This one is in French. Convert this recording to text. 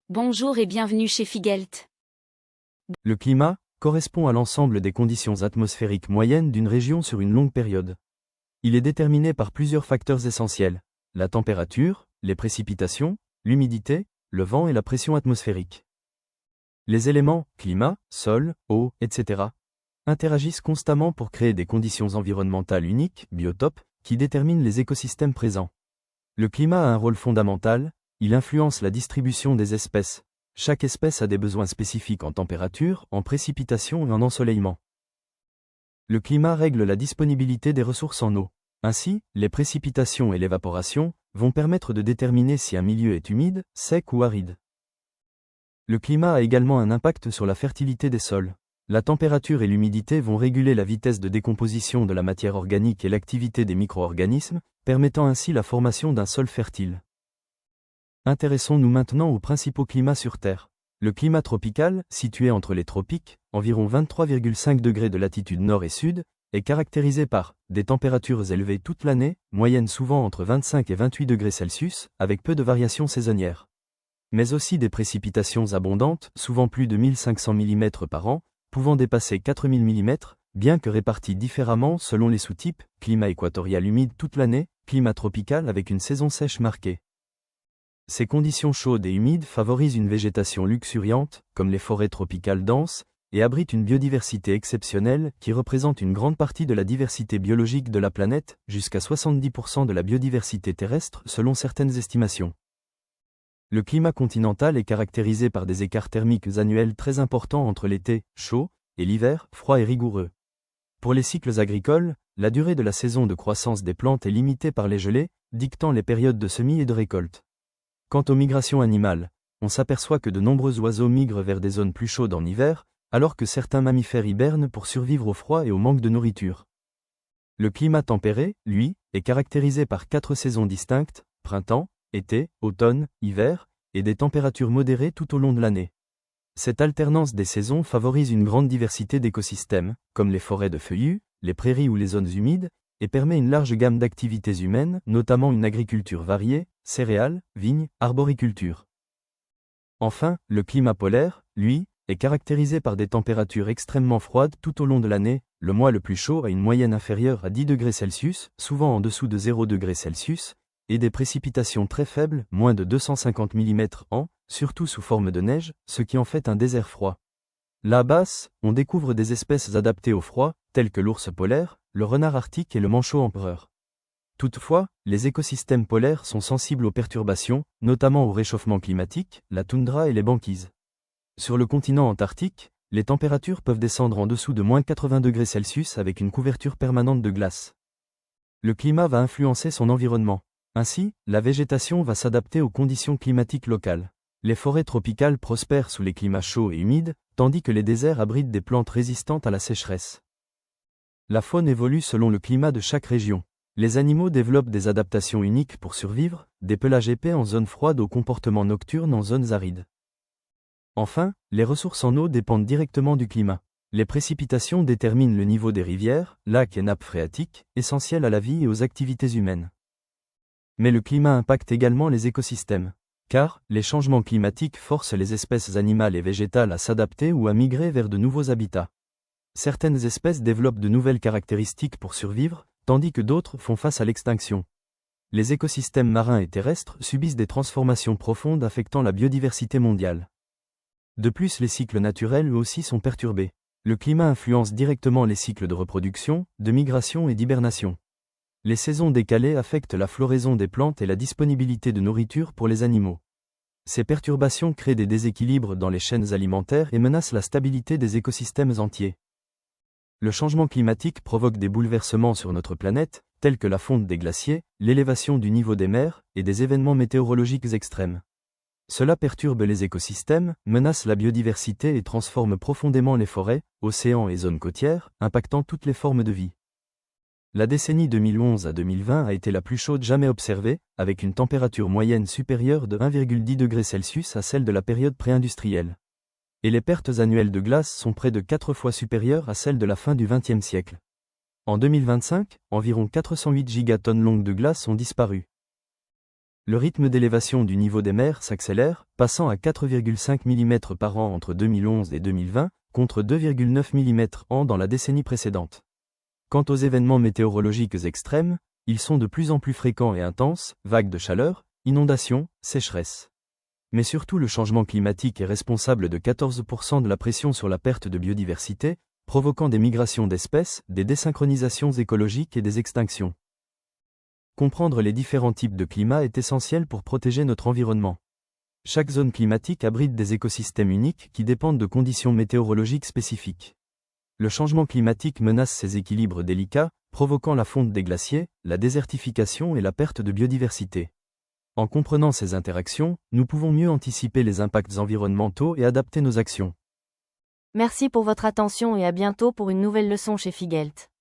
Bonjour et bienvenue chez Figelt. Le climat correspond à l'ensemble des conditions atmosphériques moyennes d'une région sur une longue période. Il est déterminé par plusieurs facteurs essentiels: la température, les précipitations, l'humidité, le vent et la pression atmosphérique. Les éléments, climat, sol, eau, etc., interagissent constamment pour créer des conditions environnementales uniques, biotopes, qui déterminent les écosystèmes présents. Le climat a un rôle fondamental, il influence la distribution des espèces. Chaque espèce a des besoins spécifiques en température, en précipitation et en ensoleillement. Le climat règle la disponibilité des ressources en eau. Ainsi, les précipitations et l'évaporation vont permettre de déterminer si un milieu est humide, sec ou aride. Le climat a également un impact sur la fertilité des sols. La température et l'humidité vont réguler la vitesse de décomposition de la matière organique et l'activité des micro-organismes, permettant ainsi la formation d'un sol fertile. Intéressons-nous maintenant aux principaux climats sur Terre. Le climat tropical, situé entre les tropiques, environ 23,5 degrés de latitude nord et sud, est caractérisé par des températures élevées toute l'année, moyenne souvent entre 25 et 28 degrés Celsius, avec peu de variations saisonnières. Mais aussi des précipitations abondantes, souvent plus de 1500 mm par an, pouvant dépasser 4000 mm, bien que réparties différemment selon les sous-types: climat équatorial humide toute l'année, climat tropical avec une saison sèche marquée. Ces conditions chaudes et humides favorisent une végétation luxuriante, comme les forêts tropicales denses, et abritent une biodiversité exceptionnelle qui représente une grande partie de la diversité biologique de la planète, jusqu'à 70% de la biodiversité terrestre selon certaines estimations. Le climat continental est caractérisé par des écarts thermiques annuels très importants entre l'été, chaud, et l'hiver, froid et rigoureux. Pour les cycles agricoles, la durée de la saison de croissance des plantes est limitée par les gelées, dictant les périodes de semis et de récolte. Quant aux migrations animales, on s'aperçoit que de nombreux oiseaux migrent vers des zones plus chaudes en hiver, alors que certains mammifères hibernent pour survivre au froid et au manque de nourriture. Le climat tempéré, lui, est caractérisé par 4 saisons distinctes: printemps, été, automne, hiver, et des températures modérées tout au long de l'année. Cette alternance des saisons favorise une grande diversité d'écosystèmes, comme les forêts de feuillus, les prairies ou les zones humides, et permet une large gamme d'activités humaines, notamment une agriculture variée, céréales, vignes, arboriculture. Enfin, le climat polaire, lui, est caractérisé par des températures extrêmement froides tout au long de l'année. Le mois le plus chaud a une moyenne inférieure à 10 degrés Celsius, souvent en dessous de 0 degrés Celsius, et des précipitations très faibles, moins de 250 mm an, surtout sous forme de neige, ce qui en fait un désert froid. Là-bas, on découvre des espèces adaptées au froid, telles que l'ours polaire, le renard arctique et le manchot empereur. Toutefois, les écosystèmes polaires sont sensibles aux perturbations, notamment au réchauffement climatique, la toundra et les banquises. Sur le continent antarctique, les températures peuvent descendre en dessous de moins 80 degrés Celsius avec une couverture permanente de glace. Le climat va influencer son environnement. Ainsi, la végétation va s'adapter aux conditions climatiques locales. Les forêts tropicales prospèrent sous les climats chauds et humides, tandis que les déserts abritent des plantes résistantes à la sécheresse. La faune évolue selon le climat de chaque région. Les animaux développent des adaptations uniques pour survivre, des pelages épais en zones froides au comportement nocturne en zones arides. Enfin, les ressources en eau dépendent directement du climat. Les précipitations déterminent le niveau des rivières, lacs et nappes phréatiques, essentiels à la vie et aux activités humaines. Mais le climat impacte également les écosystèmes. Car, les changements climatiques forcent les espèces animales et végétales à s'adapter ou à migrer vers de nouveaux habitats. Certaines espèces développent de nouvelles caractéristiques pour survivre, tandis que d'autres font face à l'extinction. Les écosystèmes marins et terrestres subissent des transformations profondes affectant la biodiversité mondiale. De plus, les cycles naturels eux aussi sont perturbés. Le climat influence directement les cycles de reproduction, de migration et d'hibernation. Les saisons décalées affectent la floraison des plantes et la disponibilité de nourriture pour les animaux. Ces perturbations créent des déséquilibres dans les chaînes alimentaires et menacent la stabilité des écosystèmes entiers. Le changement climatique provoque des bouleversements sur notre planète, tels que la fonte des glaciers, l'élévation du niveau des mers, et des événements météorologiques extrêmes. Cela perturbe les écosystèmes, menace la biodiversité et transforme profondément les forêts, océans et zones côtières, impactant toutes les formes de vie. La décennie 2011 à 2020 a été la plus chaude jamais observée, avec une température moyenne supérieure de 1,10 degrés Celsius à celle de la période pré-industrielle. Et les pertes annuelles de glace sont près de 4 fois supérieures à celles de la fin du XXe siècle. En 2025, environ 408 gigatonnes longues de glace ont disparu. Le rythme d'élévation du niveau des mers s'accélère, passant à 4,5 mm par an entre 2011 et 2020, contre 2,9 mm an dans la décennie précédente. Quant aux événements météorologiques extrêmes, ils sont de plus en plus fréquents et intenses, vagues de chaleur, inondations, sécheresses. Mais surtout le changement climatique est responsable de 14% de la pression sur la perte de biodiversité, provoquant des migrations d'espèces, des désynchronisations écologiques et des extinctions. Comprendre les différents types de climat est essentiel pour protéger notre environnement. Chaque zone climatique abrite des écosystèmes uniques qui dépendent de conditions météorologiques spécifiques. Le changement climatique menace ces équilibres délicats, provoquant la fonte des glaciers, la désertification et la perte de biodiversité. En comprenant ces interactions, nous pouvons mieux anticiper les impacts environnementaux et adapter nos actions. Merci pour votre attention et à bientôt pour une nouvelle leçon chez Figelt.